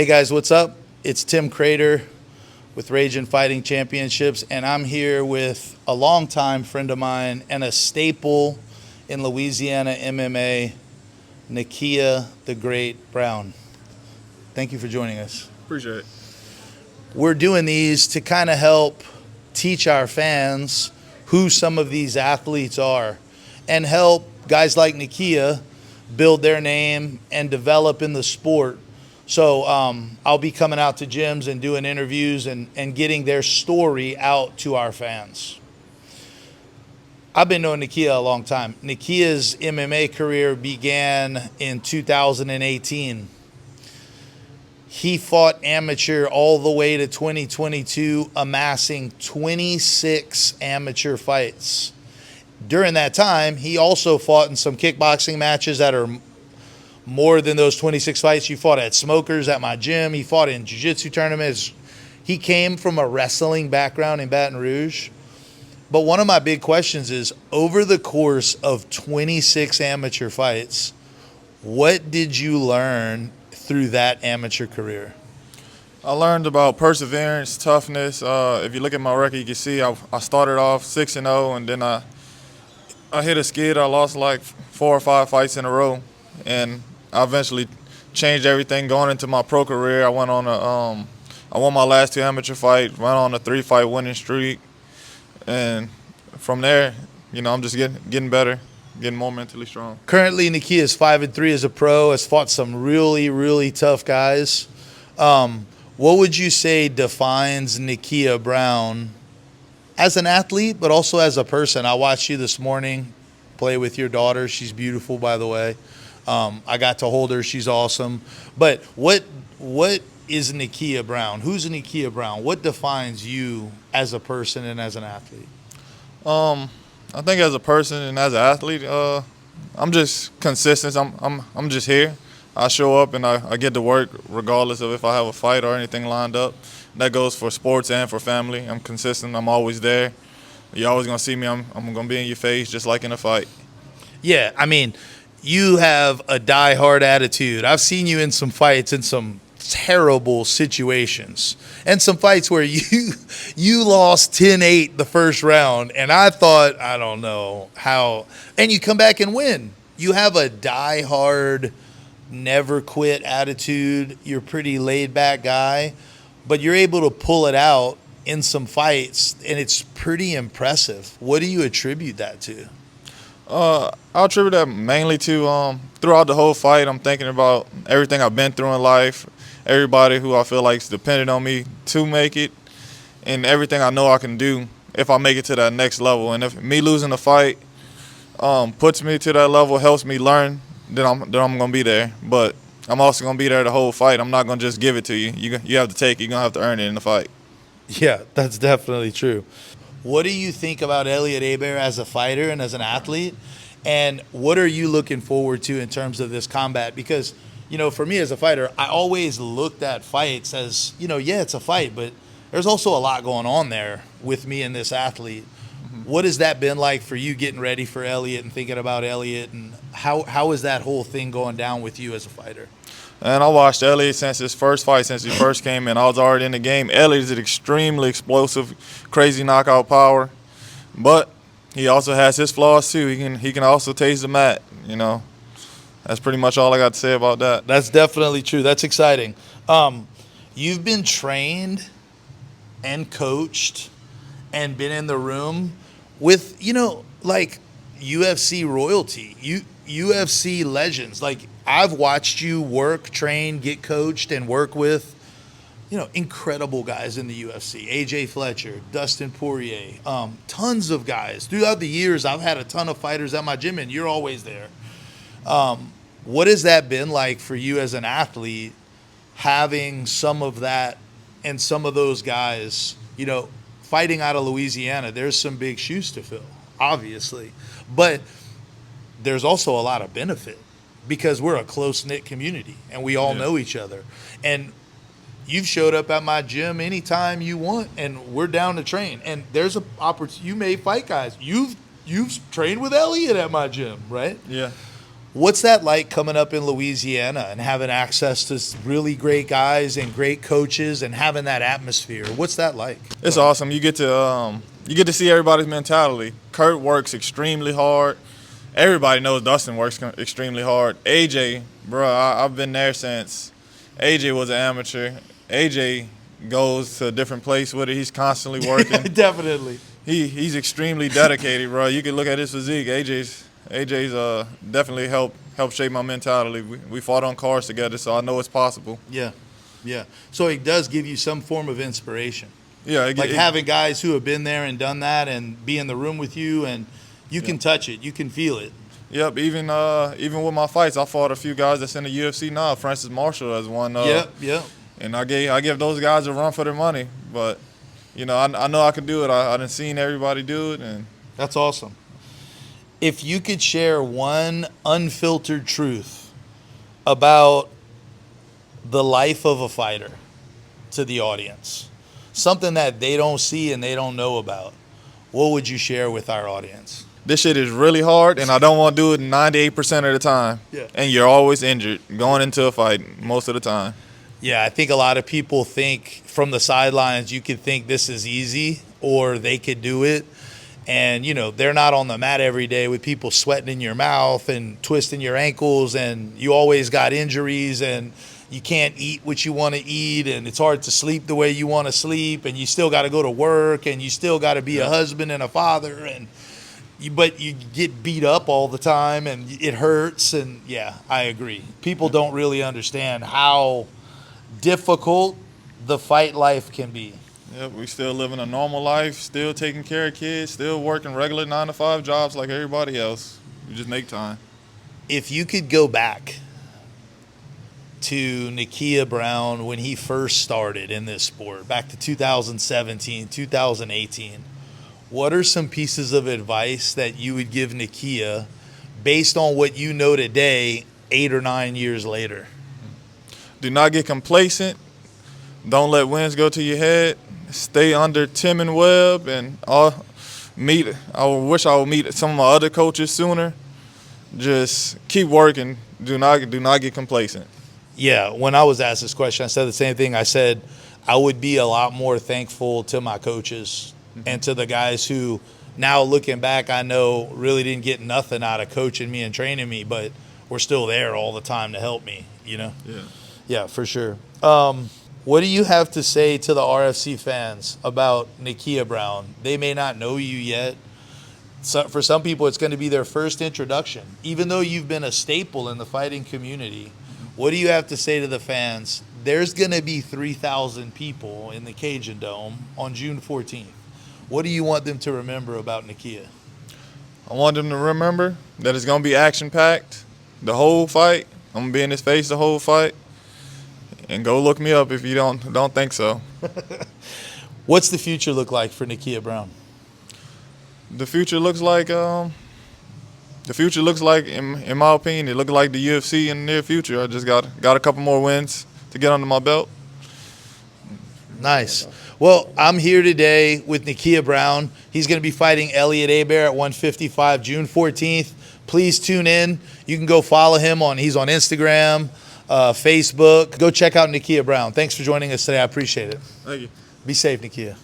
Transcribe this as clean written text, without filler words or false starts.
Hey guys, what's up? It's Tim Credeur with Ragin Fighting Championships, and I'm here with a longtime friend of mine and a staple in Louisiana MMA, Nakia the Great Brown. Thank you for joining us. Appreciate it. We're doing these to kind of help teach our fans who some of these athletes are and help guys like Nakia build their name and develop in the sport. So I'll be coming out to gyms and doing interviews and getting their story out to our fans. I've been knowing Nakia a long time. Nakia's MMA career began in 2018. He fought amateur all the way to 2022, amassing 26 amateur fights. During that time, he also fought in some kickboxing matches that are more than those 26 fights. You fought at Smokers at my gym. He fought in jiu-jitsu tournaments. He came from a wrestling background in Baton Rouge. But one of my big questions is, over the course of 26 amateur fights, what did you learn through that amateur career? I learned about perseverance, toughness. If you look at my record, you can see I started off 6-0, and then I hit a skid. I lost like 4 or 5 fights in a row, and I eventually changed everything going into my pro career. I won my last 2 amateur fights, went on a 3-fight winning streak, and from there, I'm just getting better, getting more mentally strong. Currently, Nakia is 5-3 as a pro, has fought some really, really tough guys. What would you say defines Nakia Brown as an athlete, but also as a person? I watched you this morning play with your daughter. She's beautiful, by the way. I got to hold her. She's awesome. But what is Nakia Brown? Who's Nakia Brown? What defines you as a person and as an athlete? I think as a person and as an athlete, I'm just consistent. I'm just here. I show up and I get to work regardless of if I have a fight or anything lined up. That goes for sports and for family. I'm consistent. I'm always there. You're always gonna see me. I'm gonna be in your face just like in a fight. Yeah, I mean, you have a die-hard attitude. I've seen you in some fights in some terrible situations and some fights where you lost 10-8 the first round, and I thought, I don't know how, and you come back and win. You have a die-hard, never quit attitude. You're a pretty laid-back guy, but you're able to pull it out in some fights, and it's pretty impressive. What do you attribute that to? I'll attribute that mainly to throughout the whole fight, I'm thinking about everything I've been through in life, everybody who I feel like is dependent on me to make it, and everything I know I can do if I make it to that next level. And if me losing the fight puts me to that level, helps me learn, then I'm gonna be there. But I'm also gonna be there the whole fight. I'm not gonna just give it to you. You have to take it. You're gonna have to earn it in the fight. Yeah, that's definitely true. What do you think about Elliot Hebert as a fighter and as an athlete? And what are you looking forward to in terms of this combat? Because, for me as a fighter, I always looked at fights as, yeah, it's a fight, but there's also a lot going on there with me and this athlete. Mm-hmm. What has that been like for you getting ready for Elliot and thinking about Elliot? And how is that whole thing going down with you as a fighter? And I watched Elliot since his first fight, since he first came in. I was already in the game. Elliot is an extremely explosive, crazy knockout power, but he also has his flaws too. He can also taste the mat. That's pretty much all I got to say about that. That's definitely true. That's exciting. You've been trained and coached and been in the room with like UFC royalty, UFC legends. Like, I've watched you work, train, get coached, and work with, incredible guys in the UFC. AJ Fletcher, Dustin Poirier, tons of guys. Throughout the years, I've had a ton of fighters at my gym, and you're always there. What has that been like for you as an athlete, having some of that and some of those guys, fighting out of Louisiana? There's some big shoes to fill, obviously. But there's also a lot of benefit, because we're a close-knit community and we all know each other. And you've showed up at my gym anytime you want, and we're down to train. And there's an opportunity. You may fight guys. You've trained with Elliot at my gym, right? Yeah. What's that like coming up in Louisiana and having access to really great guys and great coaches and having that atmosphere? What's that like? It's awesome. You get to see everybody's mentality. Kurt works extremely hard. Everybody knows Dustin works extremely hard. AJ, bro, I've been there since AJ was an amateur. AJ goes to a different place with it. He's constantly working. Definitely. He's extremely dedicated, bro. You can look at his physique. AJ's definitely helped shape my mentality. We fought on cars together, so I know it's possible. Yeah, yeah. So it does give you some form of inspiration. Yeah, having guys who have been there and done that and be in the room with you, and you can touch it, you can feel it. Yep. Even with my fights, I fought a few guys that's in the UFC now. Francis Marshall as one. Yep. And I give those guys a run for their money, but I know I can do it. I done seen everybody do it, and that's awesome. If you could share one unfiltered truth about the life of a fighter to the audience, something that they don't see and they don't know about, what would you share with our audience? This shit is really hard, and I don't want to do it 98% of the time. Yeah. And you're always injured going into a fight most of the time. Yeah, I think a lot of people think from the sidelines you could think this is easy or they could do it. And, they're not on the mat every day with people sweating in your mouth and twisting your ankles, and you always got injuries, and you can't eat what you want to eat, and it's hard to sleep the way you want to sleep, and you still got to go to work, and you still got to be a husband and a father, but you get beat up all the time, and it hurts. And, yeah, I agree. People don't really understand how difficult the fight life can be. Yep, we still living a normal life, still taking care of kids, still working regular 9-to-5 jobs like everybody else. We just make time. If you could go back to Nakia Brown when he first started in this sport, back to 2017, 2018, what are some pieces of advice that you would give Nakia based on what you know today, 8 or 9 years later? Do not get complacent. Don't let wins go to your head. Stay under Tim and Webb, and I wish I would meet some of my other coaches sooner. Just keep working. Do not get complacent. Yeah, when I was asked this question, I said the same thing. I said I would be a lot more thankful to my coaches and to the guys who, now looking back, I know really didn't get nothing out of coaching me and training me, but were still there all the time to help me, Yeah, for sure. What do you have to say to the RFC fans about Nakia Brown? They may not know you yet. So for some people, it's going to be their first introduction. Even though you've been a staple in the fighting community, what do you have to say to the fans? There's going to be 3,000 people in the Cajundome on June 14th. What do you want them to remember about Nakia? I want them to remember that it's going to be action-packed the whole fight. I'm going to be in his face the whole fight. And go look me up if you don't think so. What's the future look like for Nakia Brown? The future looks like, in my opinion, it looks like the UFC in the near future. I just got a couple more wins to get under my belt. Nice. Well, I'm here today with Nakia Brown. He's going to be fighting Elliot Hebert at 155 June 14th. Please tune in. You can go follow him he's on Instagram, Facebook. Go check out Nakia Brown. Thanks for joining us today. I appreciate it. Thank you. Be safe, Nakia.